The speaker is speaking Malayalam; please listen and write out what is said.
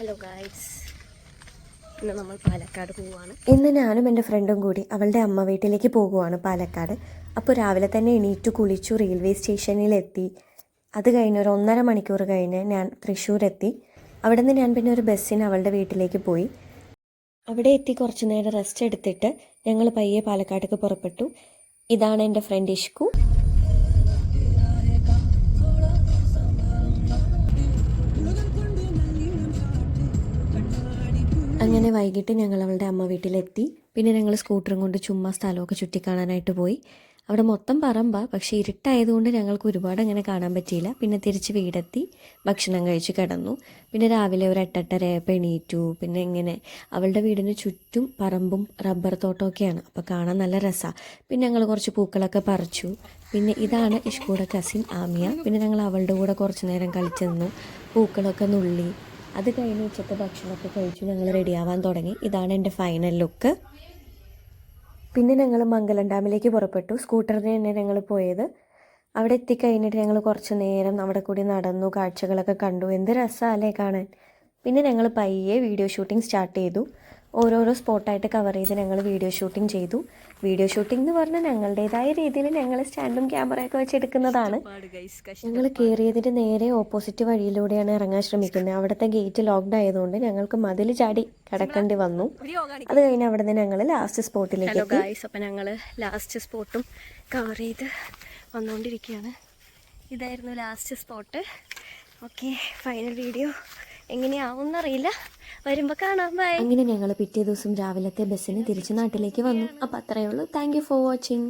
ഹലോ ഗായ്സ്, ഇന്ന് നമ്മൾ പാലക്കാട് പോവുകയാണ്. ഇന്ന് ഞാനും എൻ്റെ ഫ്രണ്ടും കൂടി അവളുടെ അമ്മ വീട്ടിലേക്ക് പോകുവാണ് പാലക്കാട്. അപ്പോൾ രാവിലെ തന്നെ എണീറ്റു കുളിച്ചു റെയിൽവേ സ്റ്റേഷനിലെത്തി. അത് കഴിഞ്ഞ് ഒരു 1.5 മണിക്കൂർ കഴിഞ്ഞ് ഞാൻ തൃശ്ശൂരെത്തി. അവിടെ നിന്ന് ഞാൻ പിന്നെ ഒരു ബസ്സിന് അവളുടെ വീട്ടിലേക്ക് പോയി. അവിടെ എത്തി കുറച്ച് നേരം റെസ്റ്റ് എടുത്തിട്ട് ഞങ്ങൾ പയ്യെ പാലക്കാട്ടേക്ക് പുറപ്പെട്ടു. ഇതാണ് എൻ്റെ ഫ്രണ്ട് ഇഷ്കു. അങ്ങനെ വൈകിട്ട് ഞങ്ങൾ അവളുടെ അമ്മ വീട്ടിലെത്തി. പിന്നെ ഞങ്ങൾ സ്കൂട്ടറും കൊണ്ട് ചുമ്മാ സ്ഥലമൊക്കെ ചുറ്റിക്കാണാനായിട്ട് പോയി. അവിടെ മൊത്തം പറമ്പാ, പക്ഷേ ഇരുട്ടായതുകൊണ്ട് ഞങ്ങൾക്ക് ഒരുപാട് അങ്ങനെ കാണാൻ പറ്റിയില്ല. പിന്നെ തിരിച്ച് വീടെത്തി ഭക്ഷണം കഴിച്ച് കിടന്നു. പിന്നെ രാവിലെ ഒരു 8-8:30 എണീറ്റു. പിന്നെ ഇങ്ങനെ അവളുടെ വീടിന് ചുറ്റും പറമ്പും റബ്ബർ തോട്ടമൊക്കെയാണ്, അപ്പോൾ കാണാൻ നല്ല രസമാണ്. പിന്നെ ഞങ്ങൾ കുറച്ച് പൂക്കളൊക്കെ പറിച്ചു. പിന്നെ ഇതാണ് ഇഷ്കൂടെ കസിൻ ആമിയ. പിന്നെ ഞങ്ങൾ അവളുടെ കൂടെ കുറച്ച് നേരം കളിച്ചു നിന്നു, പൂക്കളൊക്കെ നുള്ളി. അത് കഴിഞ്ഞ് ഉച്ചത്തെ ഭക്ഷണമൊക്കെ കഴിച്ചു ഞങ്ങൾ റെഡിയാവാൻ തുടങ്ങി. ഇതാണ് എൻ്റെ ഫൈനൽ ലുക്ക്. പിന്നെ ഞങ്ങൾ മംഗലം ഡാമിലേക്ക് പുറപ്പെട്ടു. സ്കൂട്ടറിന് തന്നെ ഞങ്ങൾ പോയത്. അവിടെ എത്തിക്കഴിഞ്ഞിട്ട് ഞങ്ങൾ കുറച്ച് നേരം അവിടെ കൂടി നടന്നു, കാഴ്ചകളൊക്കെ കണ്ടു. എന്ത് രസമല്ലേ കാണാൻ. പിന്നെ ഞങ്ങൾ പയ്യെ വീഡിയോ ഷൂട്ടിംഗ് സ്റ്റാർട്ട് ചെയ്തു. ഓരോരോ സ്പോട്ടായിട്ട് കവർ ചെയ്ത് ഞങ്ങൾ വീഡിയോ ഷൂട്ടിംഗ് ചെയ്തു. വീഡിയോ ഷൂട്ടിംഗ് എന്ന് പറഞ്ഞാൽ ഞങ്ങളുടേതായ രീതിയിൽ ഞങ്ങൾ സ്റ്റാൻഡും ക്യാമറയൊക്കെ വെച്ച് എടുക്കുന്നതാണ്. ഞങ്ങൾ കയറിയതിൻ്റെ നേരെ ഓപ്പോസിറ്റ് വഴിയിലൂടെയാണ് ഇറങ്ങാൻ ശ്രമിക്കുന്നത്. അവിടുത്തെ ഗേറ്റ് ലോക്ക്ഡ് ആയതുകൊണ്ട് ഞങ്ങൾക്ക് മതിൽ ചാടി കിടക്കേണ്ടി വന്നു. അത് കഴിഞ്ഞ് അവിടെ നിന്ന് ഞങ്ങൾ ലാസ്റ്റ് സ്പോട്ടിലേക്ക് എത്തി. അപ്പം ഞങ്ങൾ ലാസ്റ്റ് സ്പോട്ടും കവർ ചെയ്ത് വന്നുകൊണ്ടിരിക്കുകയാണ്. ഇതായിരുന്നു last spot. Okay, final video എങ്ങനെയാവുമെന്നറിയില്ല, വരുമ്പോൾ കാണാം. ബൈ. അങ്ങനെ ഞങ്ങൾ പിറ്റേ ദിവസം രാവിലത്തെ ബസ്സിന് തിരിച്ച് നാട്ടിലേക്ക് വന്നു. അപ്പോൾ അത്രയേ ഉള്ളൂ. Thank you for watching.